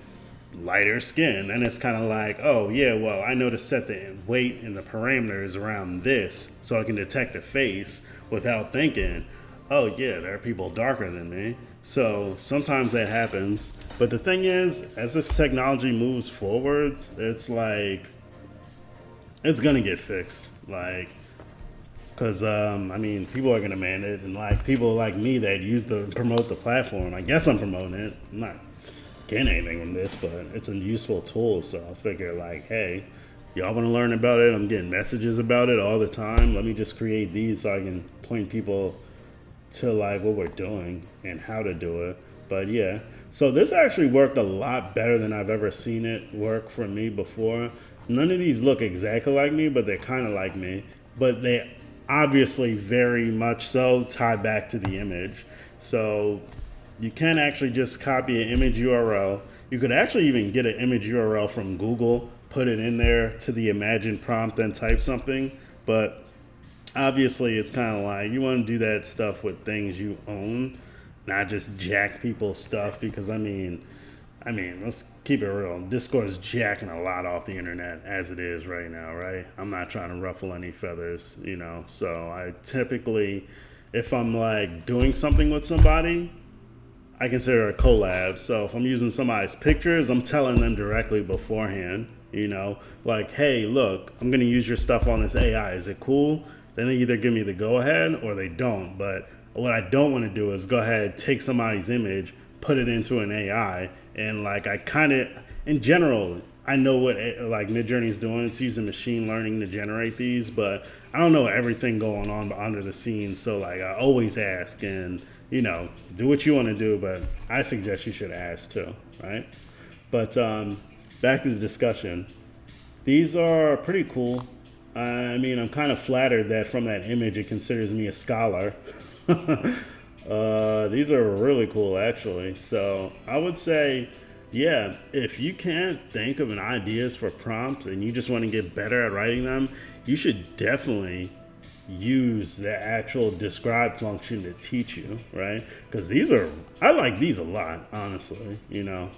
S1: lighter skin, and it's kind of like, oh yeah, well, I know to set the weight and the parameters around this so I can detect a face without thinking, oh yeah, there are people darker than me. So sometimes that happens. But the thing is, as this technology moves forwards, it's like It's gonna get fixed. Like, because I mean, people are gonna man it, and like people like me that use the promote the platform. I guess I'm promoting it. I'm not getting anything from this, but it's a useful tool. So I figure like, hey, y'all want to learn about it? I'm getting messages about it all the time. Let me just create these so I can point people to like what we're doing and how to do it. But yeah, so this actually worked a lot better than I've ever seen it work for me before. None of these look exactly like me, but they're kind of like me. But they obviously very much so tie back to the image. So you can actually just copy an image URL. You could actually even get an image URL from Google, put it in there to the imagined prompt, then type something. But obviously, it's kind of like you want to do that stuff with things you own, not just jack people's stuff. Because I mean, let's keep it real. Discord's jacking a lot off the internet as it is right now, right? I'm not trying to ruffle any feathers, you know. So I typically, if I'm like doing something with somebody, I consider it a collab. So if I'm using somebody's pictures, I'm telling them directly beforehand, you know, like, hey, look, I'm going to use your stuff on this AI. Is it cool? Then they either give me the go ahead or they don't. But what I don't want to do is go ahead, take somebody's image, put it into an AI. And like, I kind of, in general, I know what like Midjourney is doing. It's using machine learning to generate these, but I don't know everything going on under the scenes. So like, I always ask and, you know, do what you want to do, but I suggest you should ask too, right? But back to the discussion. These are pretty cool. I mean, I'm kind of flattered that from that image it considers me a scholar. These are really cool, actually. So I would say, yeah, if you can't think of an ideas for prompts and you just want to get better at writing them, you should definitely use the actual describe function to teach you, right? Because I like these a lot, honestly. You know,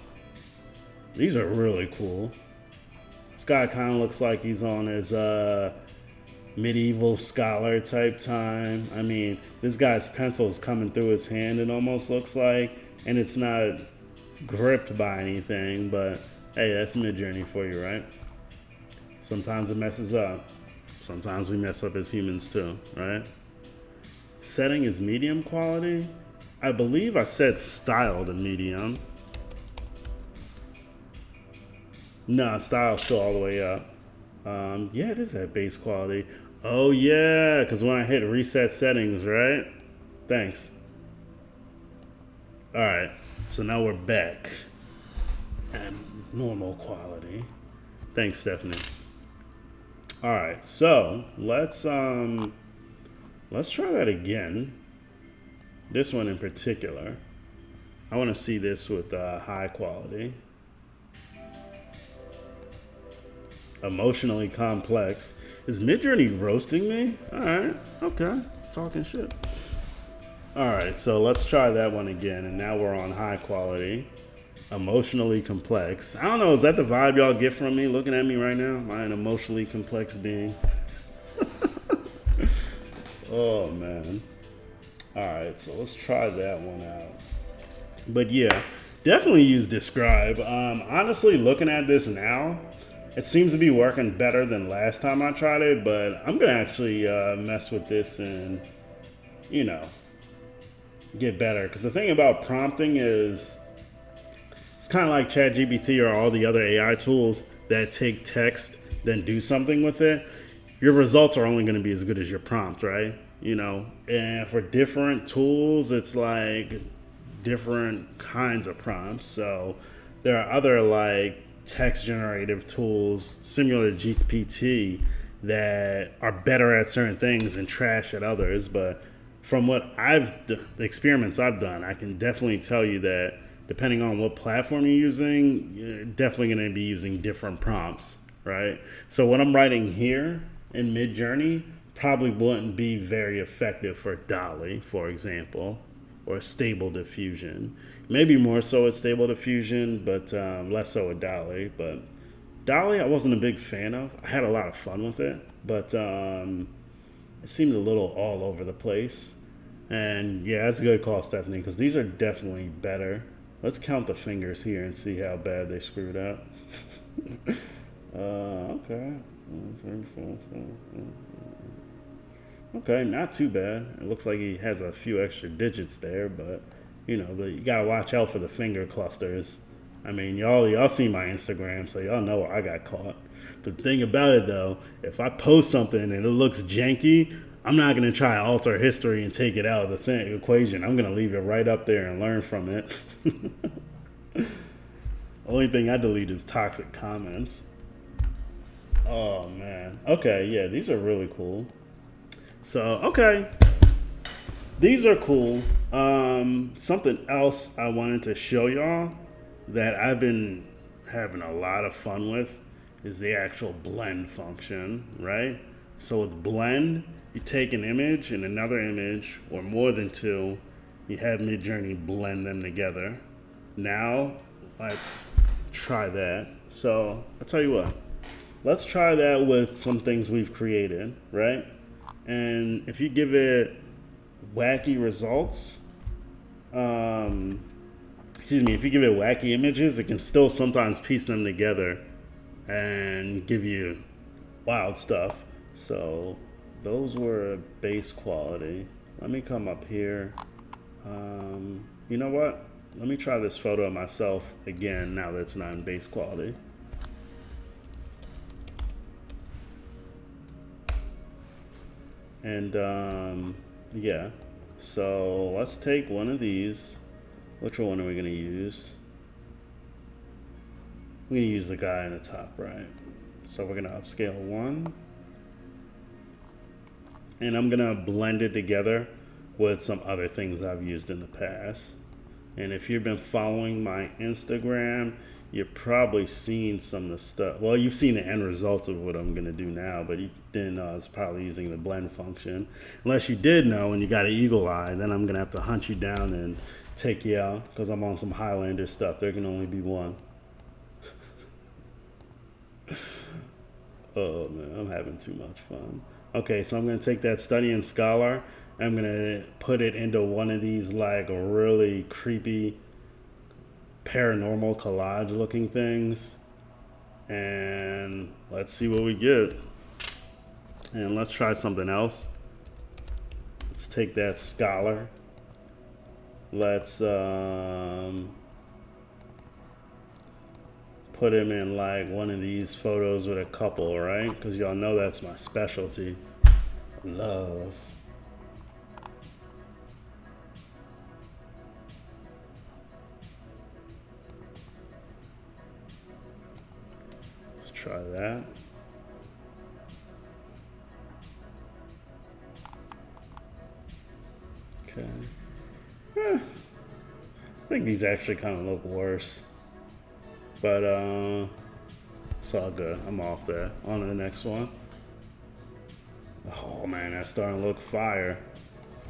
S1: these are really cool. This guy kind of looks like he's on his medieval scholar type time. I mean, this guy's pencil is coming through his hand, it almost looks like, and it's not gripped by anything, but hey, that's Midjourney for you, right? Sometimes it messes up. Sometimes we mess up as humans too, right? Setting is medium quality. I believe I set style to medium. No, style's still all the way up. Yeah, it is at base quality. Oh yeah, because when I hit reset settings, right? Thanks. All right, so now we're back at normal quality. Thanks, Stephanie. All right, so let's try that again. This one in particular, I want to see this with high quality. Emotionally complex. Is Midjourney roasting me? All right, okay, talking shit. All right, so let's try that one again, and now we're on high quality. Emotionally complex. I don't know, is that the vibe y'all get from me looking at me right now? Am I an emotionally complex being? Oh, man. All right, so let's try that one out. But yeah, definitely use describe. Honestly, looking at this now, it seems to be working better than last time I tried it, but I'm going to actually mess with this and, you know, get better. Because the thing about prompting is it's kind of like ChatGPT or all the other AI tools that take text, then do something with it. Your results are only going to be as good as your prompt, right? You know, and for different tools, it's like different kinds of prompts. So there are other like text generative tools similar to GPT that are better at certain things and trash at others. But from what the experiments I've done, I can definitely tell you that depending on what platform you're using, you're definitely going to be using different prompts, right? So what I'm writing here in Midjourney probably wouldn't be very effective for DALL-E, for example, or Stable Diffusion. Maybe more so with Stable Diffusion, but less so with DALL-E. But DALL-E I wasn't a big fan of. I had a lot of fun with it, but it seemed a little all over the place. And yeah, that's a good call, Stephanie, because these are definitely better. Let's count the fingers here and see how bad they screwed up. Okay. Okay, not too bad. It looks like he has a few extra digits there, but you know, you gotta watch out for the finger clusters. I mean, y'all see my Instagram, so y'all know where I got caught. The thing about it though, if I post something and it looks janky, I'm not gonna try to alter history and take it out of the equation. I'm gonna leave it right up there and learn from it. Only thing I delete is toxic comments. Oh man. Okay, yeah, these are really cool. So, okay. These are cool. Something else I wanted to show y'all that I've been having a lot of fun with is the actual blend function, right? So with blend, you take an image and another image, or more than two, you have Midjourney blend them together. Now, let's try that. So, I'll tell you what. Let's try that with some things we've created, right? And if you give it wacky results, if you give it wacky images, it can still sometimes piece them together and give you wild stuff. So those were base quality. Let me come up here. You know what? Let me try this photo of myself again now that it's not in base quality. And yeah, so let's take one of these. Which one are we going to use? We're going to use the guy in the top right. So we're going to upscale one. And I'm going to blend it together with some other things I've used in the past. And if you've been following my Instagram, you've probably seen some of the stuff. Well, you've seen the end results of what I'm going to do now, but you didn't know I was probably using the blend function. Unless you did know and you got an eagle eye, then I'm going to have to hunt you down and take you out because I'm on some Highlander stuff. There can only be one. Oh, man, I'm having too much fun. Okay, so I'm going to take that Study and Scholar. I'm going to put it into one of these like really creepy paranormal collage looking things, and let's see what we get. And let's try something else. Let's take that Scholar. Let's put him in like one of these photos with a couple, right? Because y'all know that's my specialty. Love. Let's try that. Okay. I think these actually kind of look worse. But it's all good. I'm off that. On to the next one. Oh man, that's starting to look fire.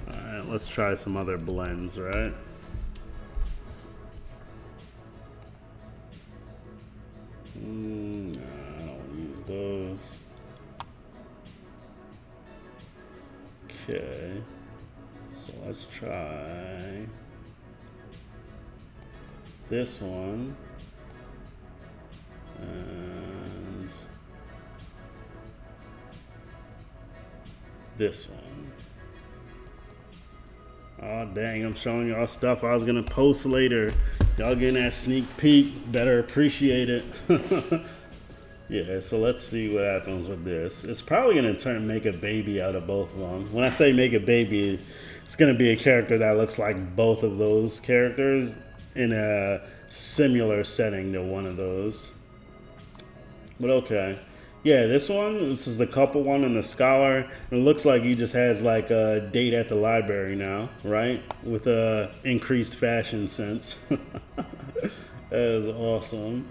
S1: Alright, let's try some other blends, right? Nah, I don't use those. Okay. So let's try this one and this one. Oh dang, I'm showing y'all stuff I was gonna post later. Y'all getting that sneak peek, better appreciate it. Yeah, so let's see what happens with this. It's probably gonna make a baby out of both of them. When I say make a baby, it's gonna be a character that looks like both of those characters in a similar setting to one of those. But okay. Yeah, this is the couple one in the Scholar. It looks like he just has like a date at the library now, right? With a increased fashion sense. That is awesome.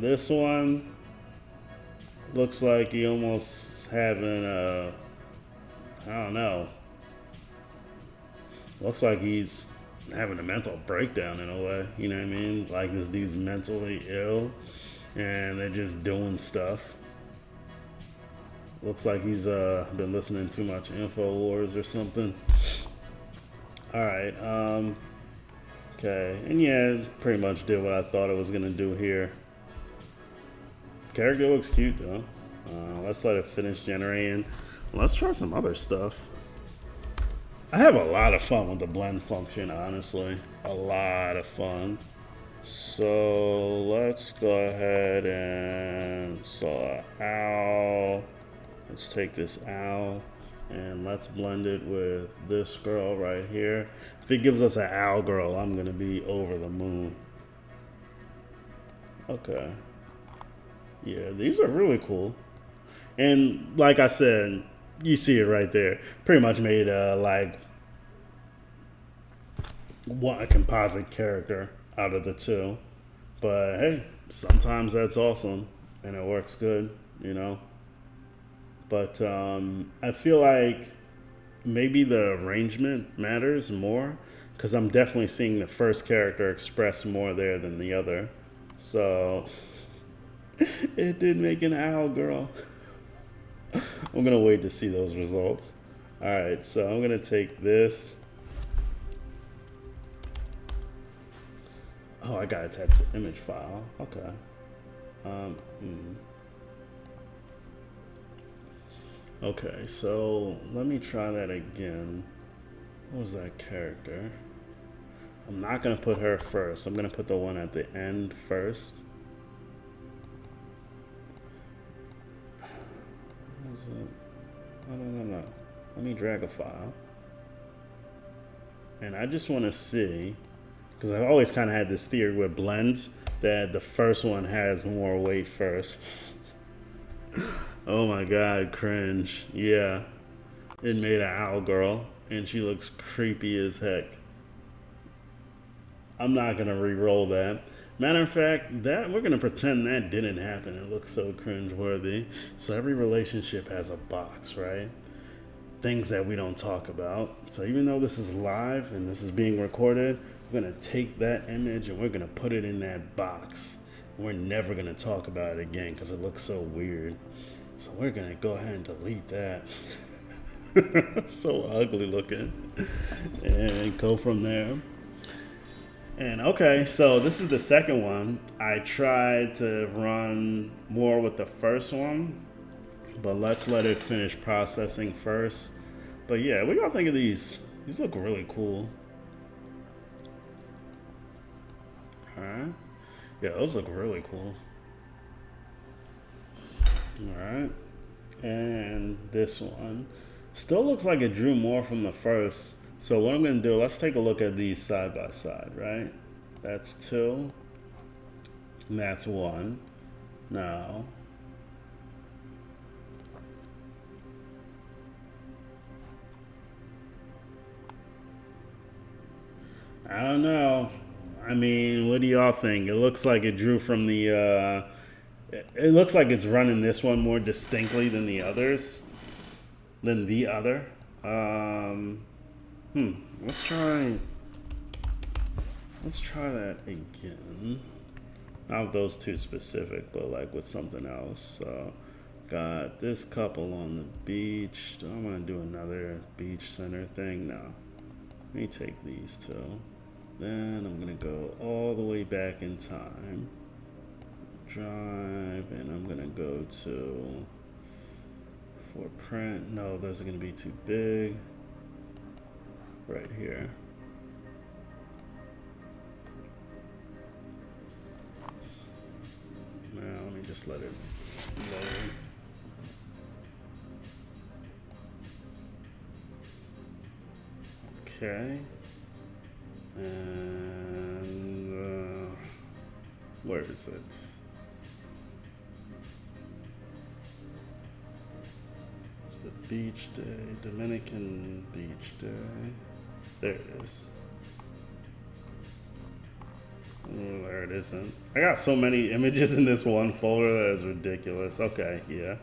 S1: This one looks like he almost having a, I don't know. Looks like he's having a mental breakdown in a way. You know what I mean? Like this dude's mentally ill. And they're just doing stuff. Looks like he's been listening too much InfoWars or something. Alright, okay. And yeah, pretty much did what I thought it was gonna do here. Character looks cute though. Let's let it finish generating. Let's try some other stuff. I have a lot of fun with the blend function, honestly. A lot of fun. So let's go ahead and saw an owl. Let's take this owl and let's blend it with this girl right here. If it gives us an owl girl, I'm gonna be over the moon. Okay. Yeah, these are really cool. And like I said, you see it right there. Pretty much made like one composite character out of the two. But hey, sometimes that's awesome and it works good, you know. But I feel like maybe the arrangement matters more because I'm definitely seeing the first character express more there than the other. So it did make an owl girl. I'm gonna wait to see those results. All right, so I'm gonna take this. Oh, I gotta attach the image file. Okay. Okay, so let me try that again. What was that character? I'm not gonna put her first. I'm gonna put the one at the end first. What is it? No. Let me drag a file. And I just want to see, because I've always kind of had this theory with blends that the first one has more weight first. Oh my god, cringe. Yeah. It made an owl girl, and she looks creepy as heck. I'm not gonna re-roll that. Matter of fact, that we're gonna pretend that didn't happen. It looks so cringe-worthy. So every relationship has a box, right? Things that we don't talk about. So even though this is live and this is being recorded, we're gonna take that image and we're gonna put it in that box. We're never gonna talk about it again because it looks so weird. So we're gonna go ahead and delete that. So ugly looking. And go from there. And okay, so this is the second one. I tried to run more with the first one, but let's let it finish processing first. But yeah, what y'all think of these? These look really cool. Alright. Yeah, those look really cool. Alright. And this one still looks like it drew more from the first. So what I'm going to do, let's take a look at these side by side, right? That's 2. And that's 1. Now, I don't know. I mean, what do y'all think? It looks like it drew from the, it looks like it's running this one more distinctly than the others, than the other. Let's try that again. Not with those two specific, but like with something else. So, got this couple on the beach. Do I want to do another beach center thing? No. Let me take these two. Then I'm gonna go all the way back in time. Drive, and I'm gonna go to for print. No, those are gonna be too big. Right here. Now let me just let it load. Okay. And where is it? It's the beach day, Dominican beach day. There it is. Oh, there it isn't. I got so many images in this one folder that is ridiculous. Okay, yeah.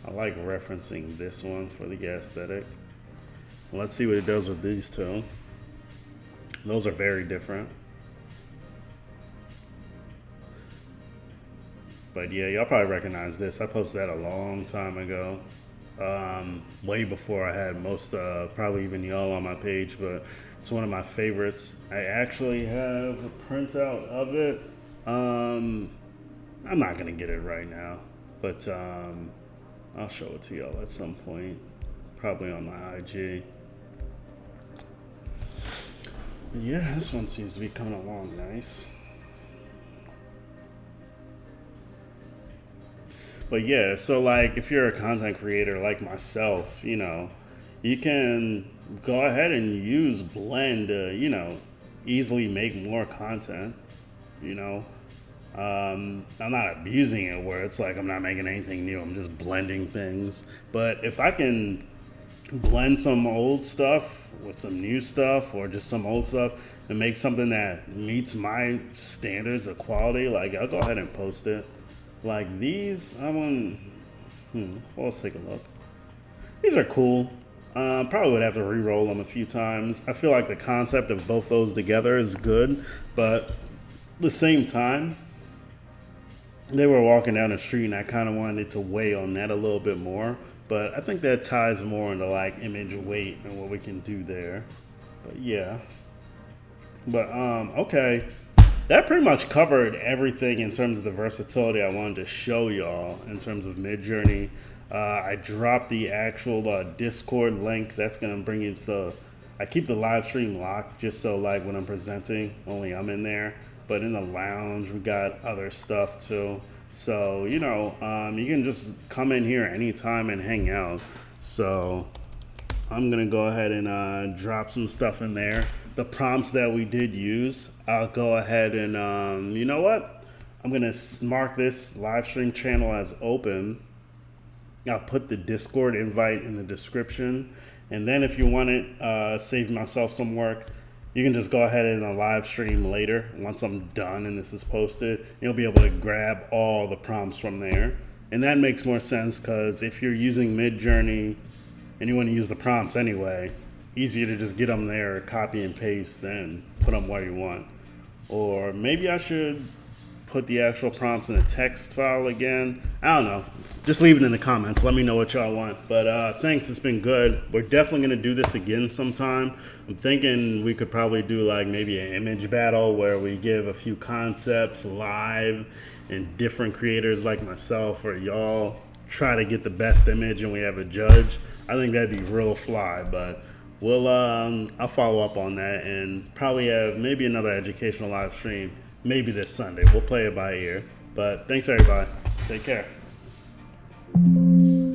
S1: I like referencing this one for the aesthetic. Let's see what it does with these two. Those are very different. But yeah, y'all probably recognize this. I posted that a long time ago. Way before I had most, probably even y'all on my page, but it's one of my favorites. I actually have a printout of it. I I'm not gonna get it right now, but I'll show it to y'all at some point, probably on my IG. But yeah, this one seems to be coming along nice. But yeah, so like if you're a content creator like myself, you can go ahead and use Blend to, easily make more content. You know, I'm not abusing it where it's like I'm not making anything new. I'm just blending things. But if I can blend some old stuff with some new stuff or just some old stuff and make something that meets my standards of quality, like I'll go ahead and post it. Like these, well, let's take a look. These are cool. Probably would have to re-roll them a few times. I feel like the concept of both those together is good, but at the same time, they were walking down the street and I kind of wanted it to weigh on that a little bit more. But I think that ties more into like image weight and what we can do there. But yeah. But okay. That pretty much covered everything in terms of the versatility I wanted to show y'all in terms of Midjourney. I dropped the actual Discord link. That's going to bring you to I keep the live stream locked just so like when I'm presenting, only I'm in there. But in the lounge, we got other stuff too. So, you can just come in here anytime and hang out. So I'm going to go ahead and drop some stuff in there. The prompts that we did use, I'll go ahead and, you know what? I'm going to mark this live stream channel as open. I'll put the Discord invite in the description. And then if you want it, save myself some work, you can just go ahead and live stream later. Once I'm done and this is posted, you'll be able to grab all the prompts from there. And that makes more sense because if you're using Midjourney and you want to use the prompts anyway, easier to just get them there, copy and paste, then put them where you want. Or maybe I should put the actual prompts in a text file again. I don't know. Just leave it in the comments. Let me know what y'all want. But thanks, it's been good. We're definitely going to do this again sometime. I'm thinking we could probably do like maybe an image battle where we give a few concepts live and different creators like myself or y'all try to get the best image and we have a judge. I think that'd be real fly, but I'll follow up on that and probably have maybe another educational live stream maybe this Sunday. We'll play it by ear. But thanks everybody. Take care.